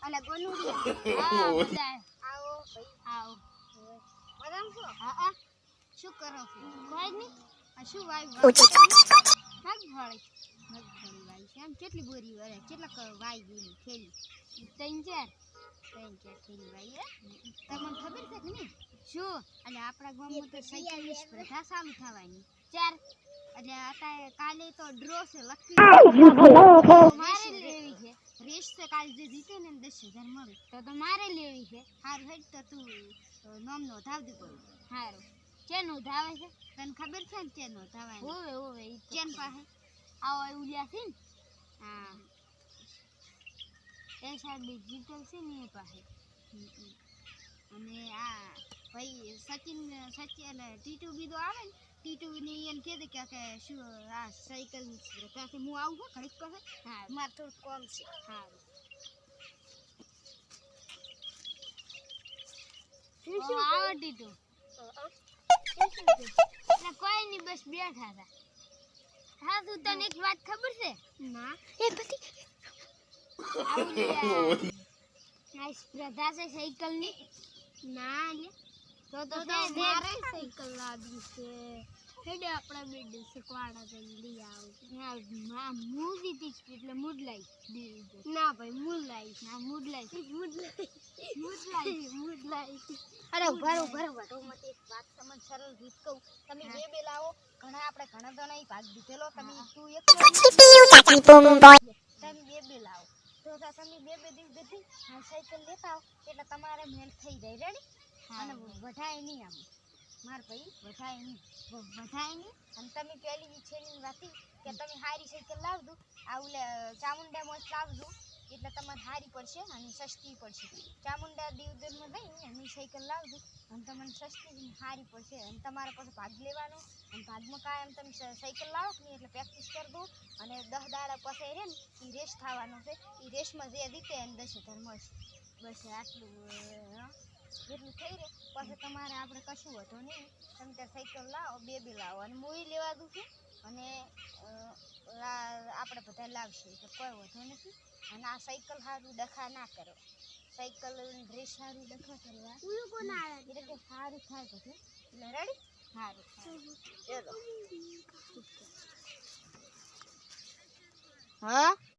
અલે ગોનુડી હા બધા આવો ભાઈ આવો મજામ છો હા શું કરો છો કોઈ નહીં આ શું વાઈ મગફળી વાઈ છે એમ કેટલી બોરી વરે કેટલા વાઈ ગયેલી થેલી ત્રણ ચાર થેલી વાઈ તમને ખબર છે કે નહીં શું એટલે આપણા ગામમાં તો સાયકલની સ્પર્ધા ચાલુ થવાની ચાર એટલે અત્યારે કાલે તો ડ્રો છે લકી મારે લેવી છે રેસ છે કાલે જે જીતે ને 10,000 મળે તો તમારે લેવી છે હાર હેડ તો તું નામ નોંધાવજો કોઈ હારું ચેન નોંધાવે છે તને ખબર છે ને ચેન નોંધાવે ઓવે ચેન પાસે આવો ઉલ્યા છે ને હા એ સાહેબ ડિજિટલ છે ને એ પાસે અને આ ભાઈ સચિન એટલે ટીટુ બીજો આવે ને ટીટુ ને એને કહે કે શું આ સાયકલ ત્યાંથી હું આવું છું ઘડીક પાસે હા મારે થોડું કોમ છે સારું આવો ટીટુ કોઈ નહીં બસ બેઠા હતા હા તું તને એક વાત ખબર છે ના એ પછી આ સ્પર્ધા છે સાયકલની ના તો મારે સાયકલ લાવી છે હેડે આપણા બેડ શીખવાડા જઈને લઈ આવું હા હું જીતીશ એટલે મૂડ લાવીશ ના ભાઈ મૂડ લાવીશ ના મૂડ લાવીશ અરે ઉભા માટે એક વાત તમને સરળ રીત કહું તમે બે લાવો ઘણા આપણે ઘણા જણા ભાગ દીધેલો તમે તું એક તમે બે લાવો તો તમે બે દિવસ બધી સાયકલ લેતા આવો એટલે તમારે મેલ થઈ જાય રેડી અને વઢાય નહીં આમ માર ભાઈ વઢાય નહીં અને તમે પેલી ઈચ્છેની વાતી કે તમે હારી સાયકલ લાવજો આવું ચામુંડામાં લાવજો એટલે તમારે હારી પડશે અને સસ્તી પડશે ચામુંડા દિવદરમાં જઈને અને સાયકલ લાવજો અને તમને સસ્તી હારી પડશે અને તમારે પછી ભાગ લેવાનો અને ભાગમાં કાયમ તમે સાયકલ લાવો કે નહીં એટલે પ્રેક્ટિસ કરી દો અને 10 દાડા પછી રહે ને એ રેસ થવાનો છે એ રેસમાં જે જીતે એને 10,000 મળશે બસ આટલું એટલું થઈ રહે પછી તમારે આપણે કશું વધો નહીં તમે ત્યાં સાયકલ લાવો બે લાવો અને હું લેવા દઉં છું અને આપણે બધા લાવશે એટલે કોઈ વધો નથી અને આ સાયકલ સારું ડખા ના કરો સાયકલ ડ્રેસ સારું ડખા કરવા એટલે કે સારું થાય બધું એટલે રેડી સારું ચલો હા